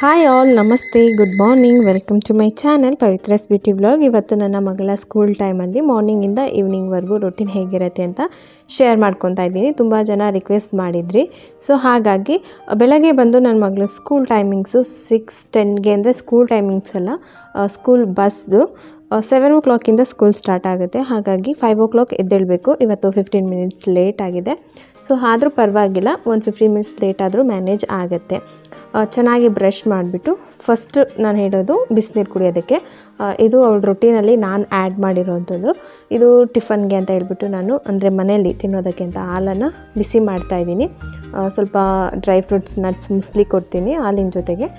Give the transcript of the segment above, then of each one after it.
Hi all, ನಮಸ್ತೆ, good morning, welcome to my channel Pavithra's beauty vlog. ಇವತ್ತು ನನ್ನ ಮಗಳ ಸ್ಕೂಲ್ ಟೈಮಲ್ಲಿ ಮಾರ್ನಿಂಗಿಂದ ಈವ್ನಿಂಗ್ವರೆಗೂ ರೂಟೀನ್ ಹೇಗಿರುತ್ತೆ ಅಂತ ಶೇರ್ ಮಾಡ್ಕೊತಾ ಇದ್ದೀನಿ. ತುಂಬ ಜನ ರಿಕ್ವೆಸ್ಟ್ ಮಾಡಿದ್ರಿ. ಸೊ ಹಾಗಾಗಿ ಬೆಳಗ್ಗೆ ಬಂದು ನನ್ನ ಮಗಳ ಸ್ಕೂಲ್ ಟೈಮಿಂಗ್ಸು 6:10ಗೆ ಅಂದರೆ ಸ್ಕೂಲ್ ಟೈಮಿಂಗ್ಸ್ ಅಲ್ಲ, ಸ್ಕೂಲ್ ಬಸ್ದು 7 o'clock ಸ್ಕೂಲ್ ಸ್ಟಾರ್ಟ್ ಆಗುತ್ತೆ. ಹಾಗಾಗಿ 5 o'clock ಎದ್ದೇಳಬೇಕು. ಇವತ್ತು 15 minutes ಲೇಟ್ ಆಗಿದೆ. ಸೊ ಆದರೂ ಪರವಾಗಿಲ್ಲ, ಒಂದು 15 minutes ಲೇಟ್ ಆದರೂ ಮ್ಯಾನೇಜ್ ಆಗುತ್ತೆ. ಚೆನ್ನಾಗಿ ಬ್ರಷ್ ಮಾಡಿಬಿಟ್ಟು ಫಸ್ಟ್ ನಾನು ಹೇಳೋದು ಬಿಸಿನೀರು ಕುಡಿಯೋದಕ್ಕೆ. ಇದು ಅವಳ ರೊಟೀನಲ್ಲಿ ನಾನು ಆ್ಯಡ್ ಮಾಡಿರೋವಂಥದ್ದು. ಇದು ಟಿಫನ್ಗೆ ಅಂತ ಹೇಳ್ಬಿಟ್ಟು ನಾನು ಅಂದರೆ ಮನೆಯಲ್ಲಿ ತಿನ್ನೋದಕ್ಕೆ ಅಂತ ಹಾಲನ್ನು ಬಿಸಿ ಮಾಡ್ತಾಯಿದ್ದೀನಿ. ಸ್ವಲ್ಪ ಡ್ರೈ ಫ್ರೂಟ್ಸ್, ನಟ್ಸ್, ಮುಸ್ಲಿ ಕೊಡ್ತೀನಿ ಹಾಲಿನ ಜೊತೆಗೆ,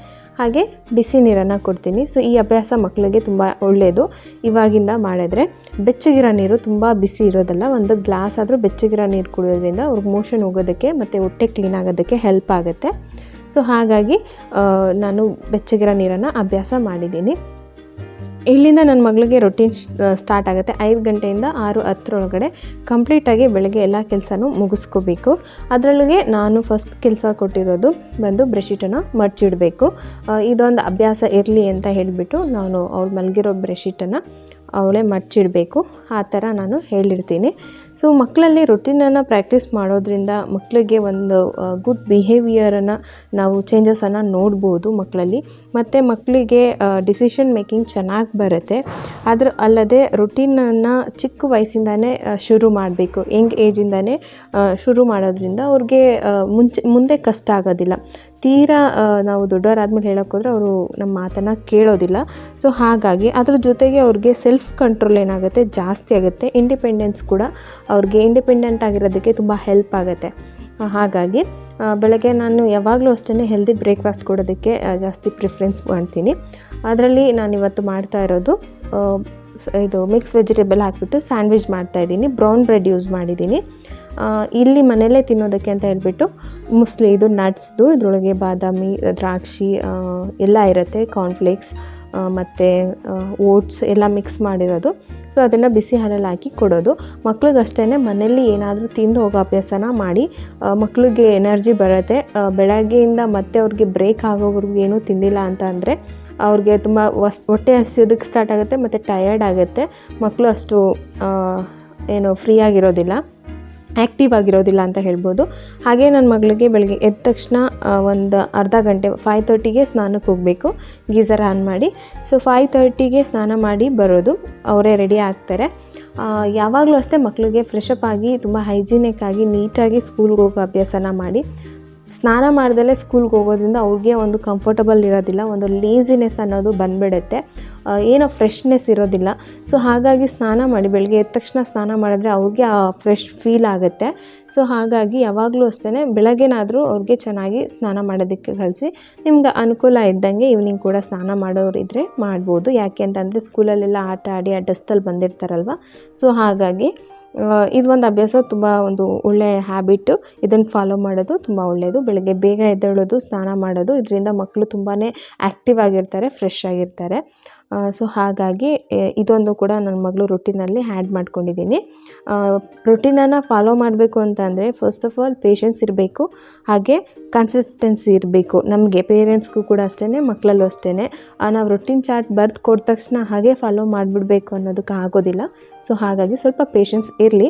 ಹಾಗೆ ಬಿಸಿ ನೀರನ್ನು ಕೊಡ್ತೀನಿ. ಸೊ ಈ ಅಭ್ಯಾಸ ಮಕ್ಕಳಿಗೆ ತುಂಬ ಒಳ್ಳೆಯದು. ಇವಾಗಿಂದ ಮಾಡಿದ್ರೆ ಬೆಚ್ಚಗಿರೋ ನೀರು, ತುಂಬ ಬಿಸಿ ಇರೋದಲ್ಲ, ಒಂದು ಗ್ಲಾಸ್ ಆದರೂ ಬೆಚ್ಚಗಿರೋ ನೀರು ಕುಡಿಯೋದ್ರಿಂದ ಅವ್ರಿಗೆ ಮೋಷನ್ ಹೋಗೋದಕ್ಕೆ ಮತ್ತು ಹೊಟ್ಟೆ ಕ್ಲೀನ್ ಆಗೋದಕ್ಕೆ ಹೆಲ್ಪ್ ಆಗುತ್ತೆ. ಸೊ ಹಾಗಾಗಿ ನಾನು ಬೆಚ್ಚಗಿರೋ ನೀರನ್ನು ಅಭ್ಯಾಸ ಮಾಡಿದ್ದೀನಿ. ಇಲ್ಲಿಂದ ನನ್ನ ಮಗಳಿಗೆ ರೊಟೀನ್ ಸ್ಟಾರ್ಟ್ ಆಗುತ್ತೆ. 5 ಗಂಟೆಯಿಂದ 6:10 ಒಳಗಡೆ ಕಂಪ್ಲೀಟಾಗಿ ಬೆಳಗ್ಗೆ ಎಲ್ಲ ಕೆಲಸನೂ ಮುಗಿಸ್ಕೋಬೇಕು. ಅದರೊಳಗೆ ನಾನು ಫಸ್ಟ್ ಕೆಲಸ ಕೊಟ್ಟಿರೋದು ಬಂದು ಬ್ರೆಡ್ಶೀಟನ್ನು ಮಡ್ಚಿಡಬೇಕು. ಇದೊಂದು ಅಭ್ಯಾಸ ಇರಲಿ ಅಂತ ಹೇಳಿಬಿಟ್ಟು ನಾನು ಅವಳು ಮಲಗಿರೋ ಬ್ರೆಡ್ಶೀಟನ್ನು ಅವಳೇ ಮಡ್ಚಿಡಬೇಕು, ಆ ಥರ ನಾನು ಹೇಳಿರ್ತೀನಿ. ಸೊ ಮಕ್ಕಳಲ್ಲಿ ರೊಟೀನನ್ನು ಪ್ರಾಕ್ಟೀಸ್ ಮಾಡೋದ್ರಿಂದ ಮಕ್ಕಳಿಗೆ ಒಂದು ಗುಡ್ ಬಿಹೇವಿಯರನ್ನು ನಾವು ಚೇಂಜಸನ್ನು ನೋಡ್ಬೋದು ಮಕ್ಕಳಲ್ಲಿ. ಮತ್ತು ಮಕ್ಕಳಿಗೆ ಡಿಸಿಷನ್ ಮೇಕಿಂಗ್ ಚೆನ್ನಾಗಿ ಬರುತ್ತೆ. ಅಲ್ಲದೆ ರೊಟೀನನ್ನು ಚಿಕ್ಕ ವಯಸ್ಸಿಂದನೇ ಶುರು ಮಾಡಬೇಕು. ಯಂಗ್ ಏಜಿಂದನೇ ಶುರು ಮಾಡೋದ್ರಿಂದ ಅವ್ರಿಗೆ ಮುಂದೆ ಕಷ್ಟ ಆಗೋದಿಲ್ಲ. ತೀರಾ ನಾವು ದೊಡ್ಡವರಾದ್ಮೇಲೆ ಹೇಳೋಕ್ಕೋದ್ರೆ ಅವರು ನಮ್ಮ ಮಾತನ್ನು ಕೇಳೋದಿಲ್ಲ. ಸೊ ಹಾಗಾಗಿ ಅದ್ರ ಜೊತೆಗೆ ಅವ್ರಿಗೆ ಸೆಲ್ಫ್ ಕಂಟ್ರೋಲ್ ಏನಾಗುತ್ತೆ ಜಾಸ್ತಿ ಆಗುತ್ತೆ. ಇಂಡಿಪೆಂಡೆನ್ಸ್ ಕೂಡ ಅವ್ರಿಗೆ ಇಂಡಿಪೆಂಡೆಂಟ್ ಆಗಿರೋದಕ್ಕೆ ತುಂಬ ಹೆಲ್ಪ್ ಆಗುತ್ತೆ. ಹಾಗಾಗಿ ಬೆಳಗ್ಗೆ ನಾನು ಯಾವಾಗಲೂ ಅಷ್ಟೇ ಹೆಲ್ದಿ ಬ್ರೇಕ್ಫಾಸ್ಟ್ ಕೊಡೋದಕ್ಕೆ ಜಾಸ್ತಿ ಪ್ರಿಫರೆನ್ಸ್ ಮಾಡ್ತೀನಿ. ಅದರಲ್ಲಿ ನಾನಿವತ್ತು ಮಾಡ್ತಾ ಇರೋದು ಇದು ಮಿಕ್ಸ್ ವೆಜಿಟೇಬಲ್ ಹಾಕಿಬಿಟ್ಟು ಸ್ಯಾಂಡ್ವಿಚ್ ಮಾಡ್ತಾಯಿದ್ದೀನಿ. ಬ್ರೌನ್ ಬ್ರೆಡ್ ಯೂಸ್ ಮಾಡಿದ್ದೀನಿ. ಇಲ್ಲಿ ಮನೆಯಲ್ಲೇ ತಿನ್ನೋದಕ್ಕೆ ಅಂತ ಹೇಳ್ಬಿಟ್ಟು ಮುಸ್ಲಿ, ಇದು ನಟ್ಸ್ದು, ಇದರೊಳಗೆ ಬಾದಾಮಿ, ದ್ರಾಕ್ಷಿ ಎಲ್ಲ ಇರುತ್ತೆ, ಕಾರ್ನ್ಫ್ಲೇಕ್ಸ್ ಮತ್ತು ಓಟ್ಸ್ ಎಲ್ಲ ಮಿಕ್ಸ್ ಮಾಡಿರೋದು. ಸೊ ಅದನ್ನು ಬಿಸಿ ಹಾಲಲ್ಲಿ ಹಾಕಿ ಕೊಡೋದು. ಮಕ್ಳಿಗಷ್ಟೇ ಮನೆಯಲ್ಲಿ ಏನಾದರೂ ತಿಂದು ಹೋಗೋ ಅಭ್ಯಾಸನ ಮಾಡಿ. ಮಕ್ಕಳಿಗೆ ಎನರ್ಜಿ ಬರುತ್ತೆ. ಬೆಳಗ್ಗೆಯಿಂದ ಮತ್ತೆ ಅವ್ರಿಗೆ ಬ್ರೇಕ್ ಆಗೋವರೆಗೂ ಏನೂ ತಿಂದಿಲ್ಲ ಅಂತ ಅಂದರೆ ಅವ್ರಿಗೆ ತುಂಬ ಹೊಟ್ಟೆ ಹಸಿಯೋದಕ್ಕೆ ಸ್ಟಾರ್ಟ್ ಆಗುತ್ತೆ ಮತ್ತು ಟಯರ್ಡ್ ಆಗುತ್ತೆ. ಮಕ್ಕಳು ಅಷ್ಟು ಫ್ರೀ ಆಗಿರೋದಿಲ್ಲ, ಆ್ಯಕ್ಟಿವ್ ಆಗಿರೋದಿಲ್ಲ ಅಂತ ಹೇಳ್ಬೋದು. ಹಾಗೆ ನನ್ನ ಮಗಳಿಗೆ ಬೆಳಗ್ಗೆ ಎದ್ದ ತಕ್ಷಣ ಒಂದು ಅರ್ಧ ಗಂಟೆ 5:30ಗೆ ಸ್ನಾನಕ್ಕೆ ಹೋಗಬೇಕು, ಗೀಝರ್ ಆನ್ ಮಾಡಿ. ಸೊ 5:30ಗೆ ಸ್ನಾನ ಮಾಡಿ ಬರೋದು, ಅವರೇ ರೆಡಿ ಆಗ್ತಾರೆ. ಯಾವಾಗಲೂ ಅಷ್ಟೇ ಮಕ್ಕಳಿಗೆ ಫ್ರೆಶಪ್ ಆಗಿ ತುಂಬ ಹೈಜಿನಿಕ್ ಆಗಿ ನೀಟಾಗಿ ಸ್ಕೂಲ್ಗೆ ಹೋಗೋ ಅಭ್ಯಾಸನ ಮಾಡಿ. ಸ್ನಾನ ಮಾಡ್ದಲೇ ಸ್ಕೂಲ್ಗೆ ಹೋಗೋದ್ರಿಂದ ಅವ್ರಿಗೆ ಒಂದು ಕಂಫರ್ಟಬಲ್ ಇರೋದಿಲ್ಲ, ಒಂದು ಲೇಸಿನೆಸ್ ಅನ್ನೋದು ಬಂದುಬಿಡುತ್ತೆ, ಏನೋ ಫ್ರೆಶ್ನೆಸ್ ಇರೋದಿಲ್ಲ. ಸೊ ಹಾಗಾಗಿ ಸ್ನಾನ ಮಾಡಿ ಬೆಳಗ್ಗೆ ಎದ್ದ ತಕ್ಷಣ ಸ್ನಾನ ಮಾಡಿದ್ರೆ ಅವ್ರಿಗೆ ಆ ಫ್ರೆಶ್ ಫೀಲ್ ಆಗುತ್ತೆ. ಸೊ ಹಾಗಾಗಿ ಯಾವಾಗಲೂ ಅಷ್ಟೇ ಬೆಳಗ್ಗೆನಾದರೂ ಅವ್ರಿಗೆ ಚೆನ್ನಾಗಿ ಸ್ನಾನ ಮಾಡೋದಕ್ಕೆ ಕಳಿಸಿ. ನಿಮ್ಗೆ ಅನುಕೂಲ ಇದ್ದಂಗೆ ಈವ್ನಿಂಗ್ ಕೂಡ ಸ್ನಾನ ಮಾಡೋರಿದ್ದರೆ ಮಾಡ್ಬೋದು. ಯಾಕೆ ಅಂತಂದರೆ ಸ್ಕೂಲಲ್ಲೆಲ್ಲ ಆಟ ಆಡಿ ಆ ಡಸ್ಟಲ್ಲಿ ಬಂದಿರ್ತಾರಲ್ವ. ಸೊ ಹಾಗಾಗಿ ಇದು ಒಂದು ಅಭ್ಯಾಸ, ತುಂಬ ಒಂದು ಒಳ್ಳೆಯ ಹ್ಯಾಬಿಟ್ಟು. ಇದನ್ನು ಫಾಲೋ ಮಾಡೋದು ತುಂಬ ಒಳ್ಳೆಯದು. ಬೆಳಗ್ಗೆ ಬೇಗ ಎದ್ದೇಳೋದು, ಸ್ನಾನ ಮಾಡೋದು, ಇದರಿಂದ ಮಕ್ಕಳು ತುಂಬಾ ಆ್ಯಕ್ಟಿವ್ ಆಗಿರ್ತಾರೆ, ಫ್ರೆಶ್ ಆಗಿರ್ತಾರೆ. ಸೊ ಹಾಗಾಗಿ ಇದೊಂದು ಕೂಡ ನನ್ನ ಮಗಳು ರೊಟೀನಲ್ಲಿ ಆ್ಯಡ್ ಮಾಡ್ಕೊಂಡಿದ್ದೀನಿ. ರೊಟೀನನ್ನು ಫಾಲೋ ಮಾಡಬೇಕು ಅಂತಂದರೆ ಫಸ್ಟ್ ಆಫ್ ಆಲ್ ಪೇಷನ್ಸ್ ಇರಬೇಕು, ಹಾಗೆ ಕನ್ಸಿಸ್ಟೆನ್ಸಿ ಇರಬೇಕು. ನಮಗೆ ಪೇರೆಂಟ್ಸ್ಗೂ ಕೂಡ ಅಷ್ಟೇ, ಮಕ್ಕಳಲ್ಲೂ ಅಷ್ಟೇ. ನಾವು ರೊಟೀನ್ ಚಾರ್ಟ್ ಬರೆದು ಕೊಟ್ಟ ತಕ್ಷಣ ಹಾಗೆ ಫಾಲೋ ಮಾಡಿಬಿಡ್ಬೇಕು ಅನ್ನೋದಕ್ಕೆ ಆಗೋದಿಲ್ಲ. ಸೊ ಹಾಗಾಗಿ ಸ್ವಲ್ಪ ಪೇಷನ್ಸ್ ಇರಲಿ.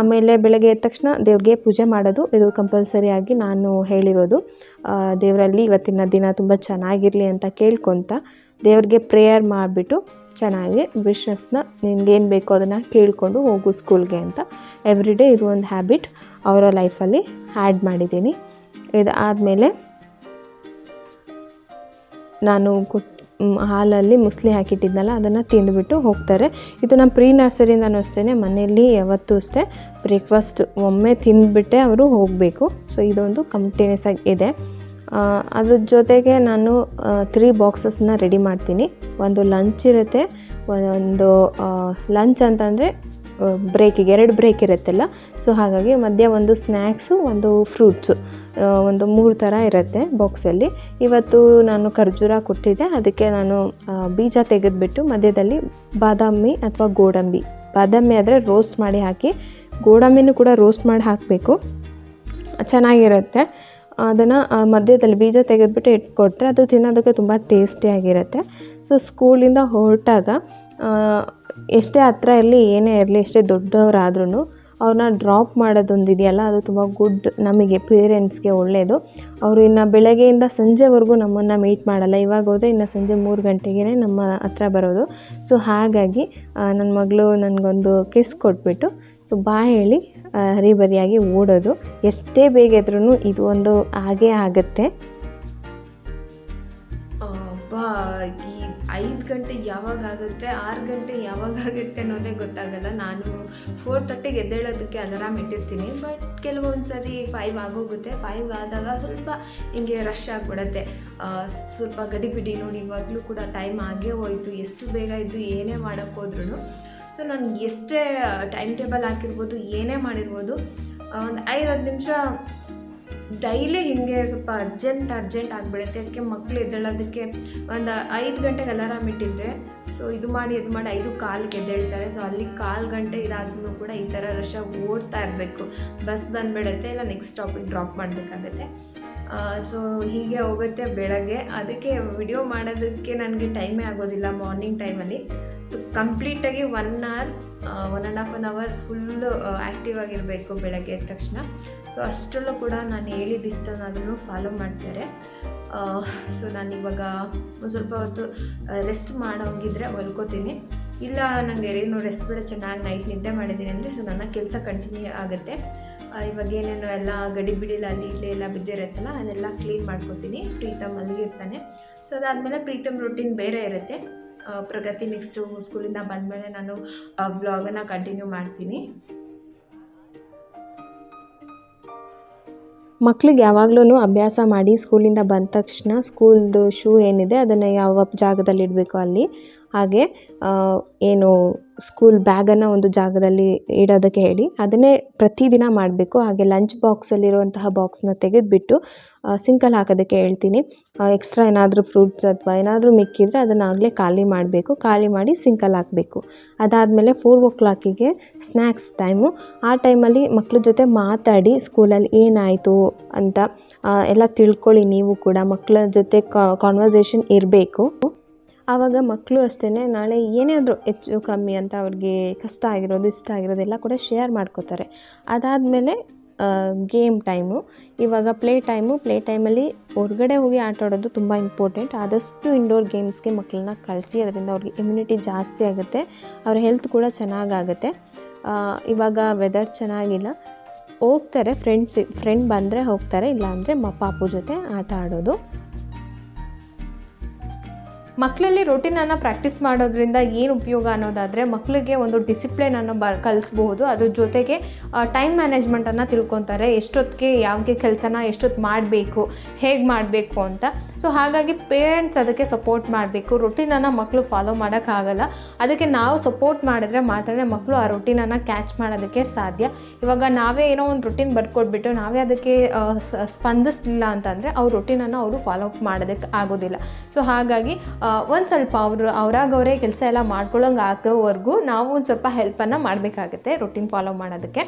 ಆಮೇಲೆ ಬೆಳಗ್ಗೆ ಎದ್ದ ತಕ್ಷಣ ದೇವ್ರಿಗೆ ಪೂಜೆ ಮಾಡೋದು, ಇದು ಕಂಪಲ್ಸರಿಯಾಗಿ ನಾನು ಹೇಳಿರೋದು. ದೇವರಲ್ಲಿ ಇವತ್ತಿನ ದಿನ ತುಂಬ ಚೆನ್ನಾಗಿರಲಿ ಅಂತ ಕೇಳ್ಕೊತ ದೇವ್ರಿಗೆ ಪ್ರೇಯರ್ ಮಾಡಿಬಿಟ್ಟು ಚೆನ್ನಾಗಿ ವಿಶಸ್ನ ನಿನ್ಗೇನು ಬೇಕೋ ಅದನ್ನು ಕೇಳಿಕೊಂಡು ಹೋಗು ಸ್ಕೂಲ್ಗೆ ಅಂತ ಎವ್ರಿ ಡೇ ಇದು ಒಂದು ಹ್ಯಾಬಿಟ್ ಅವರ ಲೈಫಲ್ಲಿ ಆ್ಯಡ್ ಮಾಡಿದ್ದೀನಿ. ಇದಾದಮೇಲೆ ನಾನು ಹಾಲಲ್ಲಿ ಮುಸ್ಲಿ ಹಾಕಿಟ್ಟಿದ್ನಲ್ಲ ಅದನ್ನು ತಿಂದುಬಿಟ್ಟು ಹೋಗ್ತಾರೆ. ಇದು ನಮ್ಮ ಪ್ರೀ ನರ್ಸರಿಯಿಂದನೂ ಅಷ್ಟೇ, ಮನೆಯಲ್ಲಿ ಯಾವತ್ತೂ ಅಷ್ಟೇ ಬ್ರೇಕ್ಫಾಸ್ಟ್ ಒಮ್ಮೆ ತಿಂದುಬಿಟ್ಟೆ ಅವರು ಹೋಗಬೇಕು. ಸೊ ಇದೊಂದು ಕಂಟಿನ್ಯೂಸ್ ಆಗಿ ಇದೆ. ಅದ್ರ ಜೊತೆಗೆ ನಾನು 3 ಬಾಕ್ಸಸ್ನ ರೆಡಿ ಮಾಡ್ತೀನಿ. ಒಂದು ಲಂಚ್ ಇರುತ್ತೆ, ಒಂದು ಲಂಚ್ ಅಂತಂದರೆ ಬ್ರೇಕಿಗೆ 2 ಬ್ರೇಕ್ ಇರುತ್ತಲ್ಲ. ಸೊ ಹಾಗಾಗಿ ಮಧ್ಯ ಒಂದು ಸ್ನ್ಯಾಕ್ಸು, ಒಂದು ಫ್ರೂಟ್ಸು, ಒಂದು 3 ಥರ ಇರುತ್ತೆ ಬಾಕ್ಸಲ್ಲಿ. ಇವತ್ತು ನಾನು ಖರ್ಜೂರ ಕೊಟ್ಟಿದ್ದೆ, ಅದಕ್ಕೆ ನಾನು ಬೀಜ ತೆಗೆದುಬಿಟ್ಟು ಮಧ್ಯದಲ್ಲಿ ಬಾದಾಮಿ ಅಥವಾ ಗೋಡಂಬಿ, ಬಾದಾಮಿ ಆದರೆ ರೋಸ್ಟ್ ಮಾಡಿ ಹಾಕಿ, ಗೋಡಂಬಿನೂ ಕೂಡ ರೋಸ್ಟ್ ಮಾಡಿ ಹಾಕಬೇಕು, ಚೆನ್ನಾಗಿರುತ್ತೆ. ಅದನ್ನು ಮಧ್ಯದಲ್ಲಿ ಬೀಜ ತೆಗೆದುಬಿಟ್ಟು ಇಟ್ಕೊಟ್ರೆ ಅದು ತಿನ್ನೋದಕ್ಕೆ ತುಂಬ ಟೇಸ್ಟಿಯಾಗಿರುತ್ತೆ. ಸೊ ಸ್ಕೂಲಿಂದ ಹೊರಟಾಗ ಎಷ್ಟೇ ಹತ್ರ ಇರಲಿ ಏನೇ ಇರಲಿ ಎಷ್ಟೇ ದೊಡ್ಡವರಾದ್ರೂ ಅವ್ರನ್ನ ಡ್ರಾಪ್ ಮಾಡೋದೊಂದಿದೆಯಲ್ಲ ಅದು ತುಂಬ ಗುಡ್, ನಮಗೆ ಪೇರೆಂಟ್ಸ್ಗೆ ಒಳ್ಳೆಯದು. ಅವರು ಇನ್ನು ಬೆಳಗ್ಗೆಯಿಂದ ಸಂಜೆವರೆಗೂ ನಮ್ಮನ್ನು ಮೀಟ್ ಮಾಡಲ್ಲ. ಇವಾಗ ಹೋದರೆ ಇನ್ನು ಸಂಜೆ 3 ಗಂಟೆಗೆ ನಮ್ಮ ಹತ್ರ ಬರೋದು. ಸೊ ಹಾಗಾಗಿ ನನ್ನ ಮಗಳು ನನಗೊಂದು ಕಿಸ್ ಕೊಟ್ಬಿಟ್ಟು ಸೊ ಬಾಯ್ ಹೇಳಿ ಹರಿಬರಿಯಾಗಿ ಓಡೋದು. ಎಷ್ಟೇ ಬೇಗ ಇದ್ರೂ ಇದು ಒಂದು ಹಾಗೇ ಆಗುತ್ತೆ. ಈ 5 ಗಂಟೆ ಯಾವಾಗ ಆಗುತ್ತೆ 6 ಗಂಟೆ ಯಾವಾಗ ಆಗುತ್ತೆ ಅನ್ನೋದೇ ಗೊತ್ತಾಗಲ್ಲ. ನಾನು 4:30ಗೆ ಎದ್ದೇಳೋದಕ್ಕೆ ಅಲಾರಾಮ್ ಇಟ್ಟಿರ್ತೀನಿ, ಬಟ್ ಕೆಲವೊಂದು ಸರಿ 5 ಆಗೋಗುತ್ತೆ. 5 ಆದಾಗ ಸ್ವಲ್ಪ ಹಿಂಗೆ ರಶ್ ಆಗಿಬಿಡುತ್ತೆ, ಸ್ವಲ್ಪ ಗಡಿಬಿಡಿ. ನೋಡಿ ಇವಾಗಲೂ ಕೂಡ ಟೈಮ್ ಆಗೇ ಹೋಯಿತು, ಎಷ್ಟು ಬೇಗ ಇದ್ದು ಏನೇ ಮಾಡೋಕ್ಕೋದ್ರೂ. ಸೊ ನಾನು ಎಷ್ಟೇ ಟೈಮ್ ಟೇಬಲ್ ಹಾಕಿರ್ಬೋದು, ಏನೇ ಮಾಡಿರ್ಬೋದು, ಒಂದು 5-10 ನಿಮಿಷ ಡೈಲಿ ಹೀಗೆ ಸ್ವಲ್ಪ ಅರ್ಜೆಂಟ್ ಆಗಿಬಿಡುತ್ತೆ. ಅದಕ್ಕೆ ಮಕ್ಕಳು ಎದ್ದೇಳೋದಕ್ಕೆ ಒಂದು 5 ಗಂಟೆಗೆ ಅಲಾರಾಮ್ ಇಟ್ಟಿದ್ದರೆ ಸೊ ಇದು ಮಾಡಿ 5:15ಗೆ ಎದ್ದೇಳ್ತಾರೆ. ಸೊ ಅಲ್ಲಿ 1/4 ಗಂಟೆ ಇದಾದ್ರೂ ಕೂಡ ಈ ಥರ ರಶಾಗಿ ಓಡ್ತಾ ಇರಬೇಕು. ಬಸ್ ಬಂದುಬಿಡುತ್ತೆ, ಇಲ್ಲ ನೆಕ್ಸ್ಟ್ ಸ್ಟಾಪಿಗೆ ಡ್ರಾಪ್ ಮಾಡಬೇಕಾಗತ್ತೆ. ಸೊ ಹೀಗೆ ಹೋಗುತ್ತೆ ಬೆಳಗ್ಗೆ. ಅದಕ್ಕೆ ವಿಡಿಯೋ ಮಾಡೋದಕ್ಕೆ ನನಗೆ ಟೈಮೇ ಆಗೋದಿಲ್ಲ ಮಾರ್ನಿಂಗ್ ಟೈಮಲ್ಲಿ. ಸೊ ಕಂಪ್ಲೀಟಾಗಿ 1 ಅವರ್ 1.5 ಅವರ್ ಫುಲ್ಲು ಆ್ಯಕ್ಟಿವ್ ಆಗಿರಬೇಕು ಬೆಳಗ್ಗೆ ಎದ್ದ ತಕ್ಷಣ. ಸೊ ಅಷ್ಟರಲ್ಲೂ ಕೂಡ ನಾನು ಹೇಳಿದಿಷ್ಟನ್ನಾದ್ರೂ ಫಾಲೋ ಮಾಡ್ತಾರೆ. ಸೊ ನಾನಿವಾಗ ಒಂದು ಸ್ವಲ್ಪ ಹೊತ್ತು ರೆಸ್ಟ್ ಮಾಡೋಂಗಿದ್ರೆ ಹೊಲ್ಕೋತೀನಿ, ಇಲ್ಲ ನನಗೆ ಏನು ರೆಸ್ಟ್ ಬೇಡ, ಚೆನ್ನಾಗಿ ನೈಟ್ ನಿದ್ದೆ ಮಾಡಿದ್ದೀನಿ ಅಂದರೆ ಸೊ ನನ್ನ ಕೆಲಸ ಕಂಟಿನ್ಯೂ ಆಗುತ್ತೆ. ಇವಾಗ ಏನೇನು ಎಲ್ಲ ಗಡಿಬಿಡಿಲಿ ಅಲ್ಲಿ ಇಲ್ಲಿ ಎಲ್ಲ ಬಿದ್ದಿರುತ್ತಲ್ಲ ಅದೆಲ್ಲ ಕ್ಲೀನ್ ಮಾಡ್ಕೊತೀನಿ. ಪ್ರೀತಮ್ ಮಲಗಿರ್ತಾನೆ. ಸೊ ಅದಾದಮೇಲೆ ಪ್ರೀತಮ್ ರೂಟೀನ್ ಬೇರೆ ಇರುತ್ತೆ. ಪ್ರಗತಿ ನೆಕ್ಸ್ಟು ಸ್ಕೂಲಿಂದ ಬಂದಮೇಲೆ ನಾನು ವ್ಲಾಗನ್ನು ಕಂಟಿನ್ಯೂ ಮಾಡ್ತೀನಿ. ಮಕ್ಳಿಗೆ ಯಾವಾಗಲೂ ಅಭ್ಯಾಸ ಮಾಡಿ ಸ್ಕೂಲಿಂದ ಬಂದ ತಕ್ಷಣ ಸ್ಕೂಲ್ದು ಶೂ ಏನಿದೆ ಅದನ್ನು ಯಾವ ಜಾಗದಲ್ಲಿ ಇಡಬೇಕು ಅಲ್ಲಿ, ಹಾಗೆ ಏನು ಸ್ಕೂಲ್ ಬ್ಯಾಗನ್ನು ಒಂದು ಜಾಗದಲ್ಲಿ ಇಡೋದಕ್ಕೆ ಹೇಳಿ ಅದನ್ನೇ ಪ್ರತಿದಿನ ಮಾಡಬೇಕು. ಹಾಗೆ ಲಂಚ್ ಬಾಕ್ಸಲ್ಲಿರುವಂತಹ ಬಾಕ್ಸ್ನ ತೆಗೆದುಬಿಟ್ಟು ಸಿಂಕಲ್ಲಿ ಹಾಕೋದಕ್ಕೆ ಹೇಳ್ತೀನಿ. ಎಕ್ಸ್ಟ್ರಾ ಏನಾದರೂ ಫ್ರೂಟ್ಸ್ ಅಥವಾ ಏನಾದರೂ ಮಿಕ್ಕಿದರೆ ಅದನ್ನು ಆಗಲೇ ಖಾಲಿ ಮಾಡಬೇಕು, ಖಾಲಿ ಮಾಡಿ ಸಿಂಕಲ್ಲಿ ಹಾಕಬೇಕು. ಅದಾದಮೇಲೆ 4 ಸ್ನ್ಯಾಕ್ಸ್ ಟೈಮು. ಆ ಟೈಮಲ್ಲಿ ಮಕ್ಕಳ ಜೊತೆ ಮಾತಾಡಿ ಸ್ಕೂಲಲ್ಲಿ ಏನಾಯಿತು ಅಂತ ಎಲ್ಲ ತಿಳ್ಕೊಳ್ಳಿ. ನೀವು ಕೂಡ ಮಕ್ಕಳ ಜೊತೆ ಕಾನ್ವರ್ಸೇಷನ್ ಇರಬೇಕು. ಆವಾಗ ಮಕ್ಕಳು ಅಷ್ಟೇ ನಾಳೆ ಏನೇ ಆದರೂ ಹೆಚ್ಚು ಕಮ್ಮಿ ಅಂತ ಅವ್ರಿಗೆ ಕಷ್ಟ ಆಗಿರೋದು ಇಷ್ಟ ಆಗಿರೋದು ಎಲ್ಲ ಕೂಡ ಶೇರ್ ಮಾಡ್ಕೋತಾರೆ. ಅದಾದಮೇಲೆ ಗೇಮ್ ಟೈಮು. ಇವಾಗ ಪ್ಲೇ ಟೈಮಲ್ಲಿ ಹೊರಗಡೆ ಹೋಗಿ ಆಟ ಆಡೋದು ತುಂಬ ಇಂಪಾರ್ಟೆಂಟ್. ಆದಷ್ಟು ಇಂಡೋರ್ ಗೇಮ್ಸ್ಗೆ ಮಕ್ಕಳನ್ನ ಕಳಿಸಿ, ಅದರಿಂದ ಅವ್ರಿಗೆ ಇಮ್ಯುನಿಟಿ ಜಾಸ್ತಿ ಆಗುತ್ತೆ, ಅವ್ರ ಹೆಲ್ತ್ ಕೂಡ ಚೆನ್ನಾಗಾಗುತ್ತೆ. ಇವಾಗ ವೆದರ್ ಚೆನ್ನಾಗಿಲ್ಲ, ಹೋಗ್ತಾರೆ ಫ್ರೆಂಡ್ ಬಂದರೆ ಹೋಗ್ತಾರೆ, ಇಲ್ಲಾಂದರೆ ಪಾಪು ಜೊತೆ ಆಟ ಆಡೋದು. ಮಕ್ಕಳಲ್ಲಿ ರೂಟೀನನ್ನು ಪ್ರಾಕ್ಟೀಸ್ ಮಾಡೋದ್ರಿಂದ ಏನು ಉಪಯೋಗ ಅನ್ನೋದಾದರೆ ಮಕ್ಕಳಿಗೆ ಒಂದು ಡಿಸಿಪ್ಲಿನನ್ನು ಕಲಿಸ್ಬಹುದು. ಅದ್ರ ಜೊತೆಗೆ ಟೈಮ್ ಮ್ಯಾನೇಜ್ಮೆಂಟನ್ನು ತಿಳ್ಕೊತಾರೆ, ಎಷ್ಟೊತ್ತಿಗೆ ಯಾವ ಕೆಲಸನ ಎಷ್ಟೊತ್ತು ಮಾಡಬೇಕು, ಹೇಗೆ ಮಾಡಬೇಕು ಅಂತ. ಸೊ ಹಾಗಾಗಿ ಪೇರೆಂಟ್ಸ್ ಅದಕ್ಕೆ ಸಪೋರ್ಟ್ ಮಾಡಬೇಕು. ರೂಟೀನನ್ನು ಮಕ್ಕಳು ಫಾಲೋ ಮಾಡೋಕ್ಕಾಗಲ್ಲ, ಅದಕ್ಕೆ ನಾವು ಸಪೋರ್ಟ್ ಮಾಡಿದ್ರೆ ಮಾತ್ರ ಮಕ್ಕಳು ಆ ರೂಟೀನನ್ನು ಕ್ಯಾಚ್ ಮಾಡೋದಕ್ಕೆ ಸಾಧ್ಯ. ಇವಾಗ ನಾವೇ ಏನೋ ಒಂದು ರೂಟೀನ್ ಬರ್ಕೊಟ್ಬಿಟ್ಟು ನಾವೇ ಅದಕ್ಕೆ ಸ್ಪಂದಿಸಲಿಲ್ಲ ಅಂತಂದರೆ ಅವ್ರ ರೂಟೀನನ್ನು ಅವರು ಫಾಲೋ ಮಾಡೋದಕ್ಕೆ ಆಗೋದಿಲ್ಲ. ಸೊ ಹಾಗಾಗಿ ಒಂದು ಸ್ವಲ್ಪ ಅವರಾಗವರೇ ಕೆಲಸ ಎಲ್ಲ ಮಾಡ್ಕೊಳ್ಳೋಂಗೆ ಆಗೋವರೆಗೂ ನಾವು ಒಂದು ಸ್ವಲ್ಪ ಹೆಲ್ಪನ್ನು ಮಾಡಬೇಕಾಗುತ್ತೆ ರೂಟೀನ್ ಫಾಲೋ ಮಾಡೋದಕ್ಕೆ.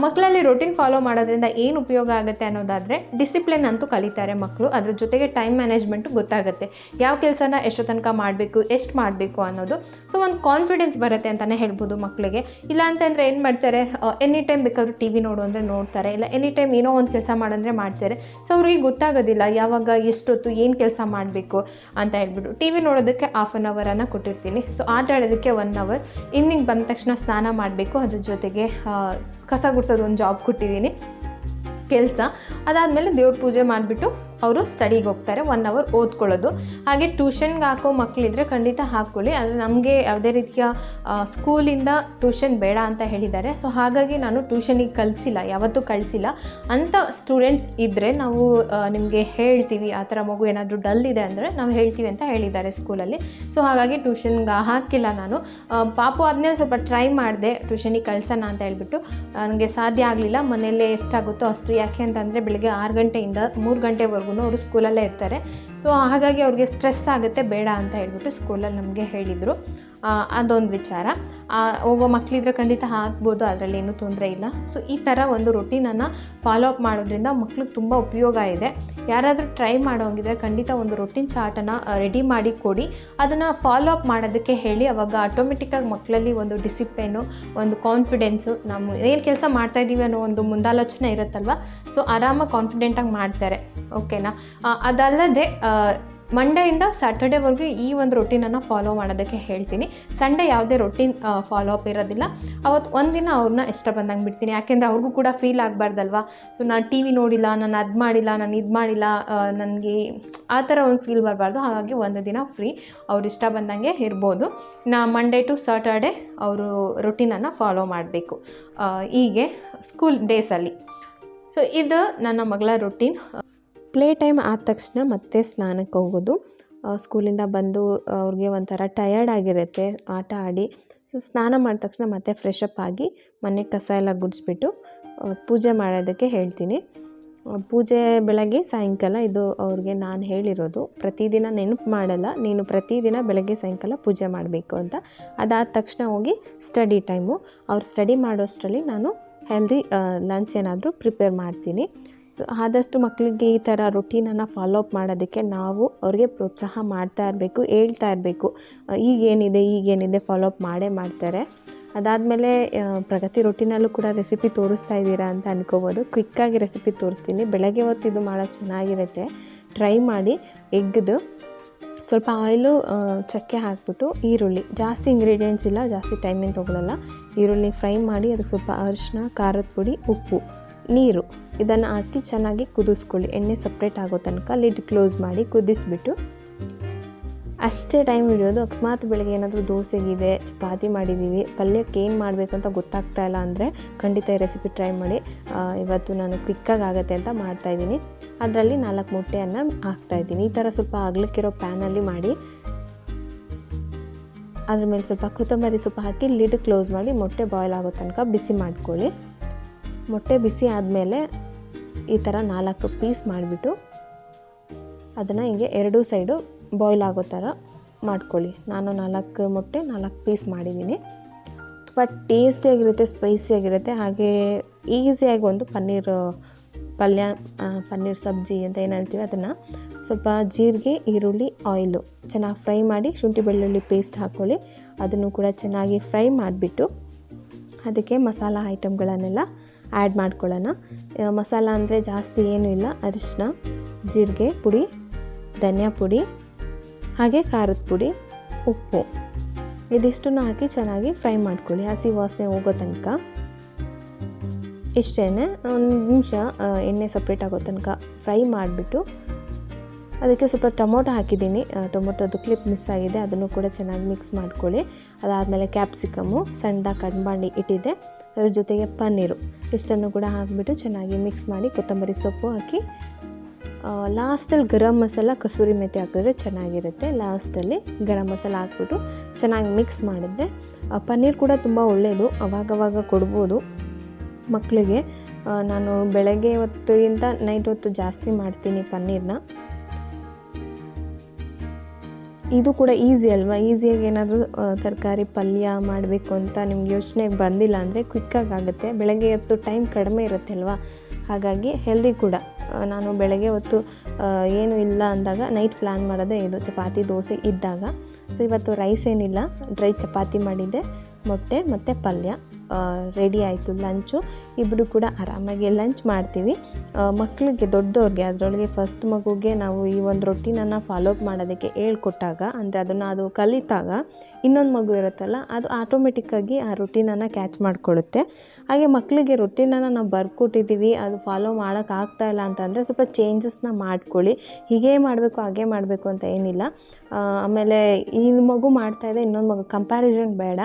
ಮಕ್ಕಳಲ್ಲಿ ರೂಟೀನ್ ಫಾಲೋ ಮಾಡೋದ್ರಿಂದ ಏನು ಉಪಯೋಗ ಆಗುತ್ತೆ ಅನ್ನೋದಾದರೆ ಡಿಸಿಪ್ಲಿನ್ ಅಂತೂ ಕಲಿತಾರೆ ಮಕ್ಕಳು. ಅದ್ರ ಜೊತೆಗೆ ಟೈಮ್ ಮ್ಯಾನೇಜ್ಮೆಂಟು ಗೊತ್ತಾಗುತ್ತೆ, ಯಾವ ಕೆಲಸನ ಎಷ್ಟು ತನಕ ಮಾಡಬೇಕು, ಎಷ್ಟು ಮಾಡಬೇಕು ಅನ್ನೋದು. ಸೊ ಒಂದು ಕಾನ್ಫಿಡೆನ್ಸ್ ಬರುತ್ತೆ ಅಂತಲೇ ಹೇಳ್ಬೋದು ಮಕ್ಕಳಿಗೆ. ಇಲ್ಲ ಅಂತಂದರೆ ಏನು ಮಾಡ್ತಾರೆ, ಎನಿ ಟೈಮ್ ಬೇಕಾದರೂ ಟಿ ವಿ ನೋಡು ಅಂದರೆ ನೋಡ್ತಾರೆ, ಇಲ್ಲ ಎನಿ ಟೈಮ್ ಏನೋ ಒಂದು ಕೆಲಸ ಮಾಡಂದರೆ ಮಾಡ್ತಾರೆ. ಸೊ ಅವ್ರಿಗೆ ಗೊತ್ತಾಗೋದಿಲ್ಲ ಯಾವಾಗ ಎಷ್ಟೊತ್ತು ಏನು ಕೆಲಸ ಮಾಡಬೇಕು ಅಂತ ಹೇಳ್ಬಿಟ್ಟು. ಟಿ ವಿ ನೋಡೋದಕ್ಕೆ 1/2 ಅವರನ್ನು ಕೊಟ್ಟಿರ್ತೀನಿ. ಸೊ ಆಟ ಆಡೋದಕ್ಕೆ 1 ಅವರ್. ಈವ್ನಿಂಗ್ ಬಂದ ತಕ್ಷಣ ಸ್ನಾನ ಮಾಡಬೇಕು, ಅದ್ರ ಜೊತೆಗೆ ಕಸ ಗುಡಿಸೋದು ಒಂದು ಜಾಬ್ ಕೊಟ್ಟಿದ್ದೀನಿ ಕೆಲಸ. ಅದಾದಮೇಲೆ ದೇವ್ರ ಪೂಜೆ ಮಾಡಿಬಿಟ್ಟು ಅವರು ಸ್ಟಡಿಗೆ ಹೋಗ್ತಾರೆ, 1 ಅವರ್ ಓದ್ಕೊಳ್ಳೋದು. ಹಾಗೆ ಟ್ಯೂಷನ್ಗೆ ಹಾಕೋ ಮಕ್ಕಳಿದ್ರೆ ಖಂಡಿತ ಹಾಕ್ಕೊಳ್ಳಿ. ಆದರೆ ನಮಗೆ ಯಾವುದೇ ರೀತಿಯ ಸ್ಕೂಲಿಂದ ಟ್ಯೂಷನ್ ಬೇಡ ಅಂತ ಹೇಳಿದ್ದಾರೆ. ಸೊ ಹಾಗಾಗಿ ನಾನು ಟ್ಯೂಷನಿಗೆ ಯಾವತ್ತೂ ಕಳಿಸಿಲ್ಲ. ಅಂಥ ಸ್ಟೂಡೆಂಟ್ಸ್ ಇದ್ದರೆ ನಾವು ನಿಮಗೆ ಹೇಳ್ತೀವಿ, ಆ ಥರ ಮಗು ಏನಾದರೂ ಡಲ್ ಇದೆ ಅಂದರೆ ನಾವು ಹೇಳ್ತೀವಿ ಅಂತ ಹೇಳಿದ್ದಾರೆ ಸ್ಕೂಲಲ್ಲಿ. ಸೊ ಹಾಗಾಗಿ ಟ್ಯೂಷನ್ಗೆ ಹಾಕಿಲ್ಲ ನಾನು. ಪಾಪು ಆದಮೇಲೆ ಸ್ವಲ್ಪ ಟ್ರೈ ಮಾಡಿದೆ ಟ್ಯೂಷನಿಗೆ ಕಳ್ಸೋಣ ಅಂತ ಹೇಳ್ಬಿಟ್ಟು, ನನಗೆ ಸಾಧ್ಯ ಆಗಲಿಲ್ಲ. ಮನೆಯಲ್ಲೇ ಎಷ್ಟಾಗುತ್ತೋ ಅಷ್ಟು, ಯಾಕೆ ಅಂತಂದರೆ ಬೆಳಗ್ಗೆ 6 ಗಂಟೆಯಿಂದ 3 ಗಂಟೆವರೆಗೂ ಅವರು ಸ್ಕೂಲಲ್ಲೇ ಇರ್ತಾರೆ. ಸೊ ಹಾಗಾಗಿ ಅವ್ರಿಗೆ ಸ್ಟ್ರೆಸ್ ಆಗುತ್ತೆ, ಬೇಡ ಅಂತ ಹೇಳ್ಬಿಟ್ಟು ಸ್ಕೂಲಲ್ಲಿ ನಮಗೆ ಹೇಳಿದರು. ಅದೊಂದು ವಿಚಾರ. ಹೋಗೋ ಮಕ್ಕಳಿದ್ರೆ ಖಂಡಿತ ಹಾಕ್ಬೋದು, ಅದರಲ್ಲಿ ಏನೂ ತೊಂದರೆ ಇಲ್ಲ. ಸೊ ಈ ಥರ ಒಂದು ರೊಟೀನನ್ನು ಫಾಲೋ ಅಪ್ ಮಾಡೋದ್ರಿಂದ ಮಕ್ಳಿಗೆ ತುಂಬ ಉಪಯೋಗ ಇದೆ. ಯಾರಾದರೂ ಟ್ರೈ ಮಾಡೋಂಗಿದ್ರೆ ಖಂಡಿತ ಒಂದು ರೊಟೀನ್ ಚಾರ್ಟನ್ನು ರೆಡಿ ಮಾಡಿ ಕೊಡಿ, ಅದನ್ನು ಫಾಲೋ ಅಪ್ ಮಾಡೋದಕ್ಕೆ ಹೇಳಿ. ಅವಾಗ ಆಟೋಮೆಟಿಕ್ಕಾಗಿ ಮಕ್ಕಳಲ್ಲಿ ಒಂದು ಡಿಸಿಪ್ಲಿನು, ಒಂದು ಕಾನ್ಫಿಡೆನ್ಸು, ನಾವು ಏನು ಕೆಲಸ ಮಾಡ್ತಾಯಿದ್ದೀವಿ ಅನ್ನೋ ಒಂದು ಮುಂದಾಲೋಚನೆ ಇರುತ್ತಲ್ವ, ಸೊ ಆರಾಮಾಗಿ ಕಾನ್ಫಿಡೆಂಟಾಗಿ ಮಾಡ್ತಾರೆ. ಓಕೆನಾ? ಅದಲ್ಲದೆ ಮಂಡೆಯಿಂದ ಸ್ಯಾಟರ್ಡೇವರೆಗೂ ಈ ಒಂದು ರೊಟೀನನ್ನು ಫಾಲೋ ಮಾಡೋದಕ್ಕೆ ಹೇಳ್ತೀನಿ. ಸಂಡೇ ಯಾವುದೇ ರೊಟೀನ್ ಫಾಲೋ ಅಪ್ ಇರೋದಿಲ್ಲ. ಅವತ್ತು ಒಂದಿನ ಅವ್ರನ್ನ ಇಷ್ಟ ಬಂದಂಗೆ ಬಿಡ್ತೀನಿ. ಯಾಕೆಂದರೆ ಅವ್ರಿಗೂ ಕೂಡ ಫೀಲ್ ಆಗಬಾರ್ದಲ್ವ. ಸೊ ನಾನು ಟಿ ವಿ ನೋಡಿಲ್ಲ, ನಾನು ಅದು ಮಾಡಿಲ್ಲ, ನಾನು ಇದು ಮಾಡಿಲ್ಲ, ನನಗೆ ಆ ಥರ ಒಂದು ಫೀಲ್ ಬರಬಾರ್ದು. ಹಾಗಾಗಿ ಒಂದು ದಿನ ಫ್ರೀ, ಅವ್ರು ಇಷ್ಟ ಬಂದಂಗೆ ಇರ್ಬೋದು. ಮಂಡೇ ಟು ಸ್ಯಾಟರ್ಡೇ ಅವರು ರೊಟೀನನ್ನು ಫಾಲೋ ಮಾಡಬೇಕು ಹೀಗೆ ಸ್ಕೂಲ್ ಡೇಸಲ್ಲಿ. ಸೊ ಇದು ನನ್ನ ಮಗಳ ರೊಟೀನ್. ಪ್ಲೇ ಟೈಮ್ ಆದ ತಕ್ಷಣ ಮತ್ತೆ ಸ್ನಾನಕ್ಕೆ ಹೋಗೋದು. ಸ್ಕೂಲಿಂದ ಬಂದು ಅವ್ರಿಗೆ ಒಂಥರ ಟಯರ್ಡ್ ಆಗಿರುತ್ತೆ ಆಟ ಆಡಿ. ಸೊ ಸ್ನಾನ ಮಾಡಿದ ತಕ್ಷಣ ಮತ್ತೆ ಫ್ರೆಶ್ ಅಪ್ ಆಗಿ ಮನೆ ಕಸ ಎಲ್ಲ ಗುಡಿಸ್ಬಿಟ್ಟು ಪೂಜೆ ಮಾಡೋದಕ್ಕೆ ಹೇಳ್ತೀನಿ. ಪೂಜೆ ಬೆಳಗ್ಗೆ ಸಾಯಂಕಾಲ, ಇದು ಅವ್ರಿಗೆ ನಾನು ಹೇಳಿರೋದು. ಪ್ರತಿದಿನ ನೆನಪು ಮಾಡಲ್ಲ, ನೀನು ಪ್ರತಿದಿನ ಬೆಳಗ್ಗೆ ಸಾಯಂಕಾಲ ಪೂಜೆ ಮಾಡಬೇಕು ಅಂತ. ಅದಾದ ತಕ್ಷಣ ಹೋಗಿ ಸ್ಟಡಿ ಟೈಮು. ಅವ್ರು ಸ್ಟಡಿ ಮಾಡೋಷ್ಟರಲ್ಲಿ ನಾನು ಹೆಲ್ದಿ ಲಂಚ್ ಏನಾದರೂ ಪ್ರಿಪೇರ್ ಮಾಡ್ತೀನಿ. ಸೊ ಆದಷ್ಟು ಮಕ್ಕಳಿಗೆ ಈ ಥರ ರೊಟೀನನ್ನು ಫಾಲೋ ಅಪ್ ಮಾಡೋದಕ್ಕೆ ನಾವು ಅವ್ರಿಗೆ ಪ್ರೋತ್ಸಾಹ ಮಾಡ್ತಾ ಇರಬೇಕು, ಹೇಳ್ತಾ ಇರಬೇಕು. ಈಗೇನಿದೆ ಫಾಲೋ ಅಪ್ ಮಾಡೇ ಮಾಡ್ತಾರೆ. ಅದಾದಮೇಲೆ ಪ್ರಗತಿ ರೊಟೀನಲ್ಲೂ ಕೂಡ ರೆಸಿಪಿ ತೋರಿಸ್ತಾ ಇದ್ದೀರಾ ಅಂತ ಅನ್ಕೋಬೋದು. ಕ್ವಿಕ್ಕಾಗಿ ರೆಸಿಪಿ ತೋರಿಸ್ತೀನಿ. ಬೆಳಗ್ಗೆ ಹೊತ್ತು ಇದು ಮಾಡೋದು ಚೆನ್ನಾಗಿರುತ್ತೆ, ಟ್ರೈ ಮಾಡಿ. ಎಗ್ದು ಸ್ವಲ್ಪ ಆಯಿಲು, ಚಕ್ಕೆ ಹಾಕ್ಬಿಟ್ಟು ಈರುಳ್ಳಿ, ಜಾಸ್ತಿ ಇಂಗ್ರೀಡಿಯೆಂಟ್ಸ್ ಇಲ್ಲ, ಜಾಸ್ತಿ ಟೈಮ್ ಏನು ತೊಗೊಳ್ಳಲ್ಲ. ಈರುಳ್ಳಿ ಫ್ರೈ ಮಾಡಿ ಅದಕ್ಕೆ ಸ್ವಲ್ಪ ಅರಿಶಿನ, ಖಾರದ ಪುಡಿ, ಉಪ್ಪು, ನೀರು ಇದನ್ನು ಹಾಕಿ ಚೆನ್ನಾಗಿ ಕುದಿಸ್ಕೊಳ್ಳಿ. ಎಣ್ಣೆ ಸಪ್ರೇಟ್ ಆಗೋ ತನಕ ಲಿಡ್ ಕ್ಲೋಸ್ ಮಾಡಿ ಕುದಿಸ್ಬಿಟ್ಟು ಅಷ್ಟೇ ಟೈಮ್ ಹಿಡಿಯೋದು. ಅಕಸ್ಮಾತ್ ಬೆಳಗ್ಗೆ ಏನಾದರೂ ದೋಸೆಗಿದೆ, ಚಪಾತಿ ಮಾಡಿದ್ದೀವಿ, ಪಲ್ಯಕ್ಕೆ ಏನು ಮಾಡಬೇಕು ಅಂತ ಗೊತ್ತಾಗ್ತಾ ಇಲ್ಲ ಅಂದರೆ ಖಂಡಿತ ಈ ರೆಸಿಪಿ ಟ್ರೈ ಮಾಡಿ. ಇವತ್ತು ನಾನು ಕ್ವಿಕ್ಕಾಗಿ ಆಗುತ್ತೆ ಅಂತ ಮಾಡ್ತಾಯಿದ್ದೀನಿ. ಅದರಲ್ಲಿ 4 ಮೊಟ್ಟೆಯನ್ನು ಹಾಕ್ತಾಯಿದ್ದೀನಿ. ಈ ಥರ ಸ್ವಲ್ಪ ಅಗಲಕ್ಕಿರೋ ಪ್ಯಾನಲ್ಲಿ ಮಾಡಿ ಅದ್ರ ಮೇಲೆ ಸ್ವಲ್ಪ ಕೊತ್ತಂಬರಿ ಸೊಪ್ಪು ಹಾಕಿ ಲಿಡ್ ಕ್ಲೋಸ್ ಮಾಡಿ ಮೊಟ್ಟೆ ಬಾಯ್ಲ್ ಆಗೋ ತನಕ ಬಿಸಿ ಮಾಡ್ಕೊಳ್ಳಿ. ಮೊಟ್ಟೆ ಬಿಸಿ ಆದಮೇಲೆ ಈ ಥರ 4 ಪೀಸ್ ಮಾಡಿಬಿಟ್ಟು ಅದನ್ನು ಹಿಂಗೆ ಎರಡೂ ಸೈಡು ಬಾಯ್ಲ್ ಆಗೋ ಥರ ಮಾಡ್ಕೊಳ್ಳಿ. ನಾನು 4 ಮೊಟ್ಟೆ 4 ಪೀಸ್ ಮಾಡಿದ್ದೀನಿ. ತುಂಬ ಟೇಸ್ಟಿಯಾಗಿರುತ್ತೆ, ಸ್ಪೈಸಿಯಾಗಿರುತ್ತೆ. ಹಾಗೆ ಈಸಿಯಾಗಿ ಒಂದು ಪನ್ನೀರ್ ಪಲ್ಯ, ಪನ್ನೀರ್ ಸಬ್ಜಿ ಅಂತ ಏನು ಹೇಳ್ತೀವಿ ಅದನ್ನು ಸ್ವಲ್ಪ ಜೀರಿಗೆ, ಈರುಳ್ಳಿ, ಆಯಿಲು ಚೆನ್ನಾಗಿ ಫ್ರೈ ಮಾಡಿ ಶುಂಠಿ ಬೆಳ್ಳುಳ್ಳಿ ಪೇಸ್ಟ್ ಹಾಕ್ಕೊಳ್ಳಿ. ಅದನ್ನು ಕೂಡ ಚೆನ್ನಾಗಿ ಫ್ರೈ ಮಾಡಿಬಿಟ್ಟು ಅದಕ್ಕೆ ಮಸಾಲ ಐಟಮ್ಗಳನ್ನೆಲ್ಲ ಆ್ಯಡ್ ಮಾಡ್ಕೊಳ್ಳೋಣ. ಮಸಾಲ ಅಂದರೆ ಜಾಸ್ತಿ ಏನೂ ಇಲ್ಲ, ಅರಿಶಿನ, ಜೀರಿಗೆ ಪುಡಿ, ಧನಿಯಾ ಪುಡಿ, ಹಾಗೆ ಖಾರದ ಪುಡಿ, ಉಪ್ಪು ಇದಿಷ್ಟನ್ನು ಹಾಕಿ ಚೆನ್ನಾಗಿ ಫ್ರೈ ಮಾಡ್ಕೊಳ್ಳಿ, ಹಸಿ ವಾಸನೆ ಹೋಗೋ ತನಕ. ಇಷ್ಟೇ, 1 ನಿಮಿಷ ಎಣ್ಣೆ ಸಪ್ರೇಟ್ ಆಗೋ ತನಕ ಫ್ರೈ ಮಾಡಿಬಿಟ್ಟು ಅದಕ್ಕೆ ಸ್ವಲ್ಪ ಟೊಮೊಟೊ ಹಾಕಿದ್ದೀನಿ. ಟೊಮೊಟೊದು ಕ್ಲಿಪ್ ಮಿಸ್ ಆಗಿದೆ, ಅದನ್ನು ಕೂಡ ಚೆನ್ನಾಗಿ ಮಿಕ್ಸ್ ಮಾಡ್ಕೊಳ್ಳಿ. ಅದಾದಮೇಲೆ ಕ್ಯಾಪ್ಸಿಕಮ್ಮು ಸಣ್ಣದಾಗಿ ಕಟ್ ಮಾಡಿ ಇಟ್ಟಿದ್ದೆ, ಅದ್ರ ಜೊತೆಗೆ ಪನ್ನೀರು ಇಷ್ಟನ್ನು ಕೂಡ ಹಾಕಿಬಿಟ್ಟು ಚೆನ್ನಾಗಿ ಮಿಕ್ಸ್ ಮಾಡಿ ಕೊತ್ತಂಬರಿ ಸೊಪ್ಪು ಹಾಕಿ ಲಾಸ್ಟಲ್ಲಿ ಗರಂ ಮಸಾಲ, ಕಸೂರಿ ಮೆಥಿ ಹಾಕಿದ್ರೆ ಚೆನ್ನಾಗಿರುತ್ತೆ. ಲಾಸ್ಟಲ್ಲಿ ಗರಂ ಮಸಾಲ ಹಾಕ್ಬಿಟ್ಟು ಚೆನ್ನಾಗಿ ಮಿಕ್ಸ್ ಮಾಡಿದ್ರೆ ಪನ್ನೀರ್ ಕೂಡ ತುಂಬ ಒಳ್ಳೆಯದು, ಅವಾಗವಾಗ ಕೊಡ್ಬೋದು ಮಕ್ಕಳಿಗೆ. ನಾನು ಬೆಳಗ್ಗೆ ಹೊತ್ತಿಗಿಂತ ನೈಟ್ ಹೊತ್ತು ಜಾಸ್ತಿ ಮಾಡ್ತೀನಿ ಪನ್ನೀರ್ನ. ಇದು ಕೂಡ ಈಸಿ ಅಲ್ವಾ. ಈಸಿಯಾಗಿ ಏನಾದರೂ ತರಕಾರಿ ಪಲ್ಯ ಮಾಡಬೇಕು ಅಂತ ನಿಮ್ಗೆ ಯೋಚನೆಗೆ ಬಂದಿಲ್ಲ ಅಂದರೆ ಕ್ವಿಕ್ಕಾಗಿ ಆಗುತ್ತೆ. ಬೆಳಗ್ಗೆ ಹೊತ್ತು ಟೈಮ್ ಕಡಿಮೆ ಇರುತ್ತೆ ಅಲ್ವಾ, ಹಾಗಾಗಿ ಹೆಲ್ದಿ ಕೂಡ. ನಾನು ಬೆಳಗ್ಗೆ ಹೊತ್ತು ಏನು ಇಲ್ಲ ಅಂದಾಗ ನೈಟ್ ಪ್ಲ್ಯಾನ್ ಮಾಡೋದೇ ಇದು, ಚಪಾತಿ ದೋಸೆ ಇದ್ದಾಗ. ಸೊ ಇವತ್ತು ರೈಸ್ ಏನಿಲ್ಲ, ಡ್ರೈ ಚಪಾತಿ ಮಾಡಿದ್ದೆ, ಮೊಟ್ಟೆ ಮತ್ತು ಪಲ್ಯ ರೆಡಿ ಆಯಿತು ಲಂಚು. ಇಬ್ಬರು ಕೂಡ ಆರಾಮಾಗಿ ಲಂಚ್ ಮಾಡ್ತೀವಿ. ಮಕ್ಕಳಿಗೆ, ದೊಡ್ಡವ್ರಿಗೆ, ಅದರೊಳಗೆ ಫಸ್ಟ್ ಮಗುಗೆ ನಾವು ಈ ಒಂದು ರೊಟೀನನ್ನು ಫಾಲೋ ಅಪ್ ಮಾಡೋದಕ್ಕೆ ಹೇಳ್ಕೊಟ್ಟಾಗ, ಅಂದರೆ ಅದು ಕಲಿತಾಗ ಇನ್ನೊಂದು ಮಗು ಇರುತ್ತಲ್ಲ, ಅದು ಆಟೋಮೆಟಿಕ್ಕಾಗಿ ಆ ರೊಟೀನನ್ನು ಕ್ಯಾಚ್ ಮಾಡಿಕೊಳ್ಳುತ್ತೆ. ಹಾಗೆ ಮಕ್ಕಳಿಗೆ ರೊಟೀನನ್ನು ನಾವು ಬರ್ಕೊಟ್ಟಿದ್ದೀವಿ, ಅದು ಫಾಲೋ ಮಾಡೋಕ್ಕಾಗ್ತಾಯಿಲ್ಲ ಅಂತಂದರೆ ಸ್ವಲ್ಪ ಚೇಂಜಸ್ನ ಮಾಡ್ಕೊಳ್ಳಿ. ಹೀಗೇ ಮಾಡಬೇಕು ಹಾಗೇ ಮಾಡಬೇಕು ಅಂತ ಏನಿಲ್ಲ. ಆಮೇಲೆ ಈ ಮಗು ಮಾಡ್ತಾಯಿದೆ, ಇನ್ನೊಂದು ಮಗು ಕಂಪ್ಯಾರಿಸನ್ ಬೇಡ,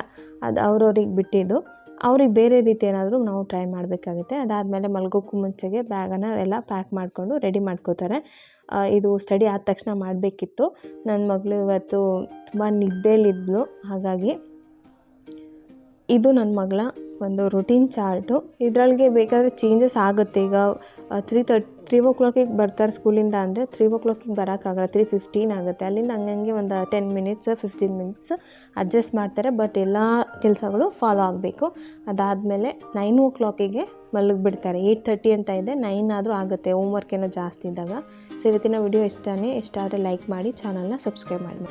ಅದು ಅವ್ರವ್ರಿಗೆ ಬಿಟ್ಟಿದ್ದು. ಅವ್ರಿಗೆ ಬೇರೆ ರೀತಿ ಏನಾದರೂ ನಾವು ಟ್ರೈ ಮಾಡಬೇಕಾಗುತ್ತೆ. ಅದಾದಮೇಲೆ ಮಲಗೋಕ್ಕೂ ಮುಂಚೆಗೆ ಬ್ಯಾಗನ್ನು ಎಲ್ಲ ಪ್ಯಾಕ್ ಮಾಡಿಕೊಂಡು ರೆಡಿ ಮಾಡ್ಕೋತಾರೆ. ಇದು ಸ್ಟಡಿ ಆದ ತಕ್ಷಣ ಮಾಡಬೇಕಿತ್ತು. ನನ್ನ ಮಗಳು ಇವತ್ತು ತುಂಬ ನಿದ್ದೆಯಲ್ಲಿದ್ಲು, ಹಾಗಾಗಿ ಇದು ನನ್ನ ಮಗಳ ಒಂದು ರುಟೀನ್ ಚಾರ್ಟು. ಇದರೊಳಗೆ ಬೇಕಾದರೆ ಚೇಂಜಸ್ ಆಗುತ್ತೆ. ಈಗ 3:00 ಬರ್ತಾರೆ ಸ್ಕೂಲಿಂದ ಅಂದರೆ 3:00 ಬರೋಕ್ಕಾಗಲ್ಲ, 3:15 ಆಗುತ್ತೆ. ಅಲ್ಲಿಂದ ಹಂಗಂಗೆ ಒಂದು 10 ಮಿನಿಟ್ಸ್ 15 ಮಿನಿಟ್ಸ್ ಅಡ್ಜಸ್ಟ್ ಮಾಡ್ತಾರೆ. ಬಟ್ ಎಲ್ಲ ಕೆಲಸಗಳು ಫಾಲೋ ಆಗಬೇಕು. ಅದಾದಮೇಲೆ 9:00 ಮಲಗಿಬಿಡ್ತಾರೆ. 8:30 ಅಂತ ಇದೆ, 9 ಆದರೂ ಆಗುತ್ತೆ ಹೋಮ್ವರ್ಕ್ ಏನೋ ಜಾಸ್ತಿ ಇದ್ದಾಗ. ಸೊ ಇವತ್ತಿನ ವಿಡಿಯೋ ಇಷ್ಟ ಆದರೆ ಲೈಕ್ ಮಾಡಿ, ಚಾನಲ್ನ ಸಬ್ಸ್ಕ್ರೈಬ್ ಮಾಡಿ.